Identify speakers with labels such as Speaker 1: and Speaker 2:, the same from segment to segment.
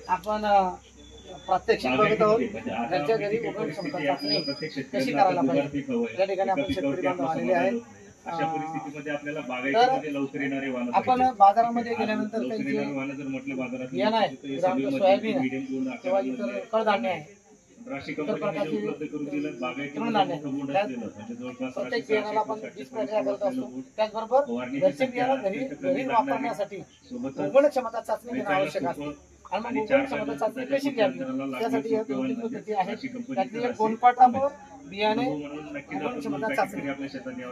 Speaker 1: आपण प्रात्यक्षिक बघत आहोत घरच्या घरी उगवण क्षमता चाचणी कशी करायला पाहिजे या ठिकाणी आपण शेतकरी बांधव आलेले आहेत।
Speaker 2: अशा परिस्थितीमध्ये आपल्याला बागायतीमध्ये लवकर येणारे वाहन
Speaker 1: आपण बाजारामध्ये गेल्यानंतर त्यांचे
Speaker 2: जर म्हटलं बाजारात
Speaker 1: बियाणं आहे, सोयाबीन आहे किंवा इतर कडधान्य आहे,
Speaker 2: राशी कंपनीने उपलब्ध करून दिलं बागायतीमध्ये
Speaker 1: प्रत्येक बियाणाला आपण बीज प्रक्रिया करत असतो। त्याचबरोबर घरचे बियाणं घरी वापरण्यासाठी उगवण क्षमता चाचणी घेणं आवश्यक असते। आणि मग उगवण क्षमता चाचणी कशी घ्यावी त्यासाठी या 2-3 पद्धती आहेत। त्यातली एक गोनपाटा बियाणे उगवण क्षमता चाचणी।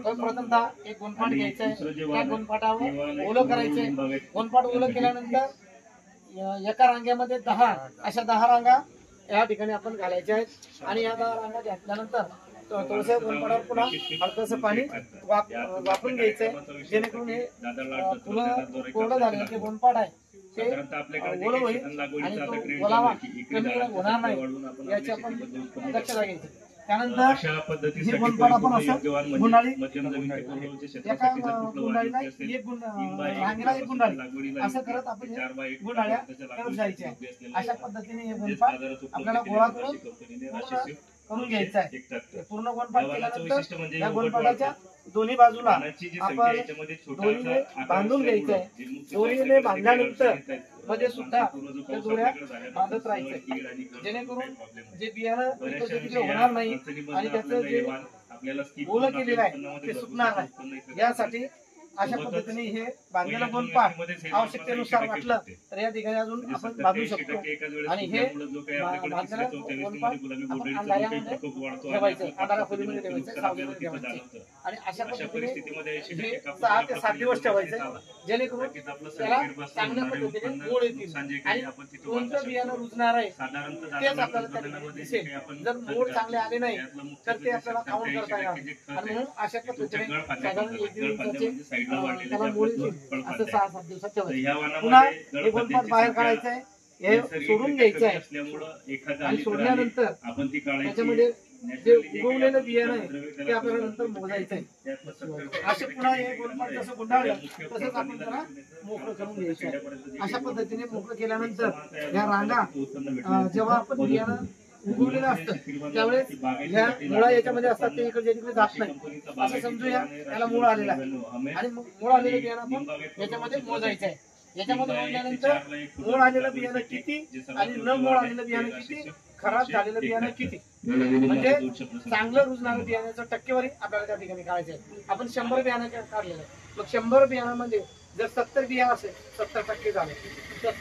Speaker 1: तर प्रथमतः एक गोनपाट घ्यायचा आहे, त्या गोनपाटावर ओलं करायचंय। गोनपाट ओलं केल्यानंतर एका रांगेमध्ये 10 अशा 10 रांगा या ठिकाणी आपण घालायच्या आहेत। आणि या 10 रांगा घातल्यानंतर थोडंसं गोनपाटावर पुन्हा हलकंसं पाणी वापरून घ्यायचंय, जेणेकरून हे फुलं कोरडं झालेलं जे गोनपाट आहे ते ओलं होईल आणि ओलावा कमी होणार नाही याची आपण दक्षता घ्यायची। त्यानंतर हे गोनपाट आपण असं गुंडाळी एका गुंडाळीला एक रांगेला एक गुंडाळी असं करत आपण हे गुंडाळ्या करत जायच्या। अशा पद्धतीने हे गोनपाट आपल्याला गोळा करून घ्यायचा आहे। पूर्ण गोनपाट केल्यानंतर या गोनपाटाच्या दोन्ही बाजूला आपण दोरीने बांधून घ्यायचं आहे। दोरीने बांधल्यानंतर मध्ये सुद्धा त्या दोऱ्या बांधत राहायचं, जेणेकरून जे बियाणं तिकडे होणार नाही आणि त्याचं जे ओलं केलेलं आहे ते सुकणार नाही। यासाठी अशा पद्धतीने हे बांधलेलं गोनपाट आवश्यकतेनुसार वाटलं तर या ठिकाणी अजून आपण बांधू शकतो। आणि हे बांधलेलं गोनपाट आपण अंधाऱ्यामध्ये ठेवायचं, अंधारा खोलीमध्ये ठेवायचं, सावलीमध्ये ठेवायचं। आणि अशा पद्धतीने हे 6 ते 7 दिवस ठेवायचं, जेणेकरून त्याला चांगल्या पद्धतीने मोड येतील आणि कोणतं बियाणं रुजणार आहे तेच आपल्याला त्या ठिकाणी दिसेल। जर मोड चांगले आले नाही तर ते आपल्याला काउंट करता येणार। आणि म्हणून अशा पद्धतीने साधारण 1-1.5 इंचाचे त्याला मोड येतील असं 6-7 दिवसात ठेवायचं। पुन्हा हे गोनपाट बाहेर काढायचं आहे, हे सोडून घ्यायचं आहे आणि सोडल्यानंतर त्याच्यामध्ये जे उगवलेलं बियाणं आहे ते आपल्याला नंतर मोजायचं आहे। असे पुन्हा हे गोनपाट जसं गुंडाळलं तसंच आपण त्याला मोकळं करून घ्यायचं आहे। अशा पद्धतीने मोकळं केल्यानंतर या रांगा जेव्हा आपण बियाणं उगवलेलं असतं त्यावेळेस ह्या मुळा याच्यामध्ये असतात ते इकडे तिकडे जात नाही असं समजूया। याला मूळ आलेला आहे आणि मूळ आलेलं बियाणं आपण याच्यामध्ये मोजायचं आहे। याच्यामध्ये मोजल्यानंतर मूळ आलेलं बियाणं किती आणि न मूळ आलेलं बियाणं किती, खराब झालेलं बियाणं किती, म्हणजे चांगलं रुजणारं बियाण्याचं टक्केवारी आपल्याला त्या ठिकाणी काढायची आहे। आपण 100 बियाणं काढलेलं आहे, मग 100 बियाणामध्ये जर 70 बियाणं असेल 70% झाले, तर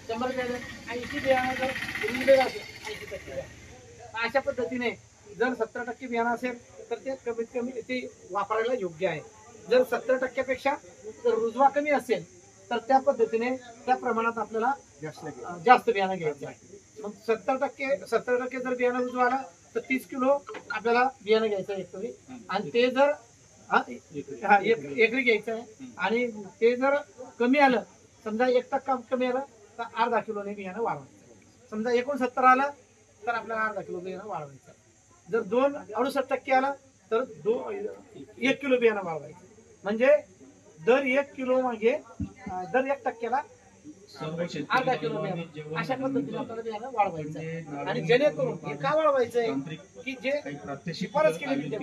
Speaker 1: 100 बियाणं 80 बियाणं जर रुजलेलं असेल 80% अशा पद्धतीने जर 70% बियाणं असेल तर ते कमीत कमी ते वापरायला योग्य आहे। जर 70% पेक्षा जर रुजवा कमी असेल तर त्या पद्धतीने त्या प्रमाणात आपल्याला जास्त बियाणं घ्यायचं आहे। मग 70% जर बियाणं रुजवा आला तर 30 किलो आपल्याला बियाणं घ्यायचं आहे एकरी। आणि ते जर एकरी घ्यायचं आहे आणि ते जर कमी आलं, समजा 1% कमी आलं तर अर्धा किलोने बियाणं वाढवायचं। समजा 69 आलं तर आपल्याला अर्धा किलो बियाणं वाढवायचं। जर 68% आलं तर 1 किलो बियाणं वाढवायचं। म्हणजे दर 1 किलो मागे दर 1%ला अर्धा किलो बियाणं अशा पद्धतीने आपल्याला बियाणं वाढवायचं। आणि जेणेकरून हे का वाढवायचंय की जे शिफारस केलेली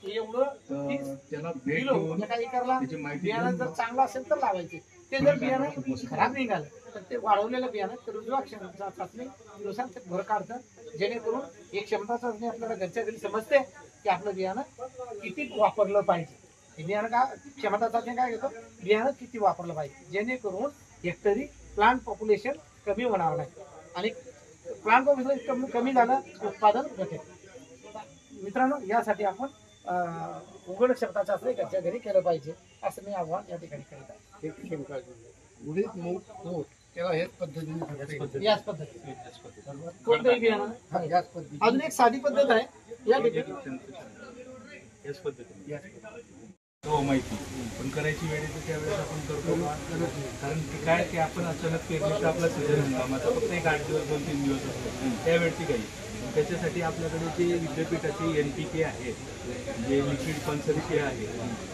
Speaker 1: एवढं 30 किलो एका एकरला बियाणं जर चांगलं असेल तर लावायचे। ते जर बियाणं खराब निघालं तर ते वाढवलेलं बियाणं रुजवा क्षमता चाचणीनुसार ते भर काढतं, जेणेकरून एक क्षमता चाचणी आपल्याला घरच्या घरी समजते की आपलं बियाणं किती वापरलं पाहिजे। बियाणं का क्षमता चाचणी काय घेतो, बियाणं किती वापरलं पाहिजे, जेणेकरून हेक्टरी प्लांट पॉप्युलेशन कमी होणार नाही आणि प्लांट पॉप्युलेशन कमी झालं उत्पादन घटेल। मित्रांनो, यासाठी आपण उघड क्षमता चाचणी घरच्या घरी केलं पाहिजे असं मी आव्हान या ठिकाणी करीत आहे।
Speaker 3: उडीद मूग त्याला हेच पद्धतीने
Speaker 1: याच पद्धतीने कोणतंही बियाणं
Speaker 3: याच पद्धती।
Speaker 1: अजून एक साधी पद्धत आहे या ठिकाणी
Speaker 2: याच पद्धतीने हो माहिती पण करायची वेळ येते त्यावेळेस आपण करतो, कारण की काय की आपण अचानक पेरणीचा आपला सीझन हंगामाचा फक्त एक 8 दिवस 2-3 दिवस असतो त्यावेळची काही त्याच्यासाठी आपल्याकडे जे विद्यापीठाचे NPK आहे जे लिक्विड कॉन्सन्ट्रेट आहे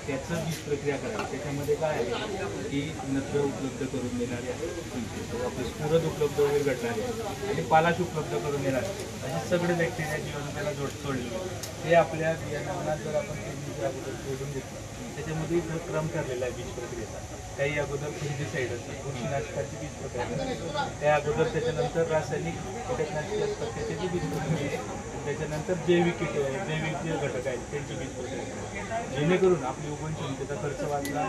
Speaker 2: त्याचं बीज प्रक्रिया करावी। त्याच्यामध्ये काय आहे की नत्र उपलब्ध करून देणारे आहेत, आपले स्फुरद उपलब्ध वगैरे घडणारे आहेत आणि पालाश उपलब्ध करून देणारे असे सगळे बॅक्टेरिया जीवन त्याला सोडलेले ते आपल्या बियाणांना जर आपण पेरणीच्या अगोदर शोधून घेतलं त्याच्यामध्ये इथं क्रम ठरलेला आहे बीज प्रक्रियेचा. काही अगोदर फंगिसाईड असतात, बुरशीनाशकाची बीज प्रक्रिया असते, त्या अगोदर त्याच्यानंतर रासायनिक कीटकनाशके असतात त्याची बीज प्रक्रिया, त्याच्यानंतर जैविक जे घटक आहेत त्यांची बीज प्रक्रिया, जेणेकरून आपली उगवण क्षमतेचा खर्च वाचला,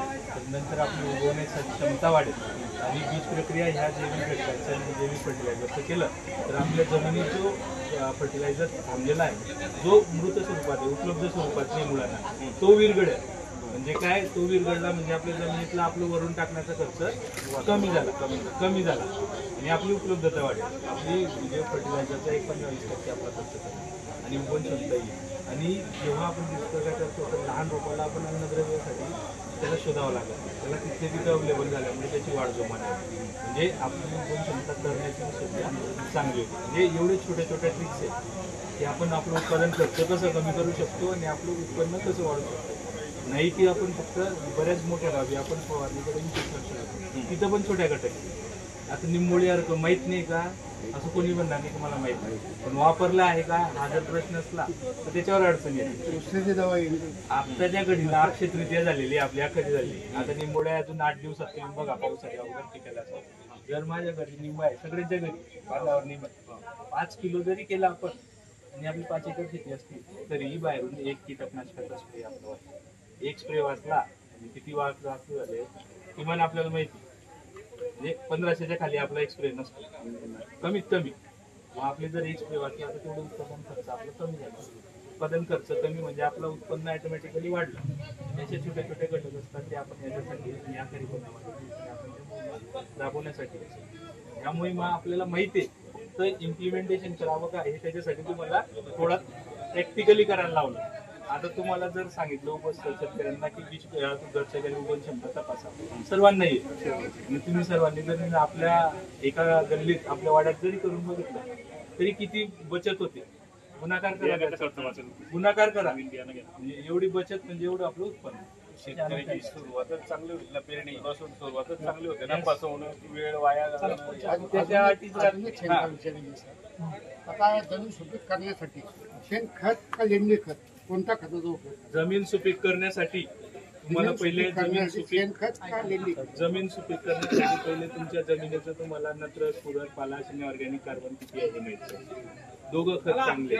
Speaker 2: नंतर आपली उगवण्याची क्षमता वाढेल आणि बीज प्रक्रिया ह्या जैविक घटकांचं आणि जैविक फर्टिलायझरचं केलं तर आपल्या जमिनीत जो फर्टिलायझर थांबलेला आहे जो मृत स्वरूपात आहे, उपलब्ध स्वरूपात नाही मुळांना, तो विरघळेल. म्हणजे काय, तो विरघळला म्हणजे आपल्या जमिनीतला आपलं वरून टाकण्याचा खर्च कमी झाला आणि आपली उपलब्धता वाढेल. आपली म्हणजे फर्टिलायझरचा 15-20% आपला खर्च करेल आणि उगवण क्षमता येईल. आणि जेव्हा आपण डिस्कस करतो तर लहान रोपाला आपण अन्नद्रव्यासाठी त्याला शोधावं लागेल, त्याला तिथे तिथे अवेलेबल झाल्यामुळे त्याची वाढ जोमाने म्हणजे आपली उगवण क्षमता करण्याची सुद्धा चांगली होती. म्हणजे एवढे छोट्या छोट्या ट्रिक्स आहेत की आपण आपलं उत्पादन खर्च कसं कमी करू शकतो आणि आपलं उत्पन्न कसं वाढू शकतो. नाही की आपण फक्त बऱ्याच मोठ्या गावी आपण फवारणीकडे लक्ष देतो, तिथं पण छोट्या घटक. आता निंबोळी अर्क माहीत नाही का असं कोणी म्हणणार नाही की मला माहित नाही, पण वापरला आहे का हा जर प्रश्न असला तर त्याच्यावर अडचण येते. आत्ताच्या घडीला अक्षय तृतीया झालेली आपल्या कधी झाली, आता निंबोळ्या अजून 8 दिवसात येऊन बघा पावसाच्या अगोदर पिकायला. जर माझ्या घरी निंब आहे, सगळ्यांच्या घरी बांधावर निंब 5 किलो जरी केला आपण आणि आपली 5 एकर शेती असती तरीही बाहेरून 1 कीटकनाशकाचा स्प्रे आपला वाचला, 1 स्प्रे वाचला आणि किती वाचला असं झाले किमान आपल्याला माहिती म्हणजे 1500च्या खाली आपला 1 स्प्रे नसतो कमीत कमी. मग आपले जर 1 स्प्रे वाचला तर तेवढं उत्पादन खर्च आपला कमी झाला. उत्पादन खर्च कमी म्हणजे आपलं उत्पन्न ऑटोमॅटिकली वाढलं. याचे छोटे छोटे घटक असतात ते आपण याच्यासाठी या कार्यक्रमामध्ये आपण राबवण्यासाठी त्यामुळे मग आपल्याला माहिती आहे तर इम्प्लिमेंटेशन करावं का हे त्याच्यासाठी तुम्हाला थोडा प्रॅक्टिकली करायला लावलं. आता तुम्हाला जर सांगितलं उपस्थित शेतकऱ्यांना की बीज घरच्या घरी उगवण क्षमता तपासा, सर्वांना येईल आणि तुम्ही सर्वांनी जर आपल्या एका गल्लीत आपल्या वाड्यात जरी करून बघितलं तरी किती बचत होते. गुणाकार करा म्हणजे एवढी बचत म्हणजे एवढं आपलं उत्पन्न.
Speaker 4: शेतकऱ्याची सुरुवातच चांगली होती ना, पेरणीपासून सुरुवातच चांगली होते ना, फसवणूक वेळ वाया
Speaker 3: आता जमीन सुपीक करण्यासाठी शेणखत का लेंडी खत कोणता खताचा उपयोग?
Speaker 2: जमीन सुपीक करण्यासाठी तुम्हाला पहिले
Speaker 3: शेणखत का लेंडी खत?
Speaker 2: जमीन सुपीक करण्यासाठी पहिले तुमच्या जमिनीचं तुम्हाला नत्र, स्फुरद, पालाश आणि ऑर्गॅनिक कार्बन किती आहे माहिती. दोघं खत चांगले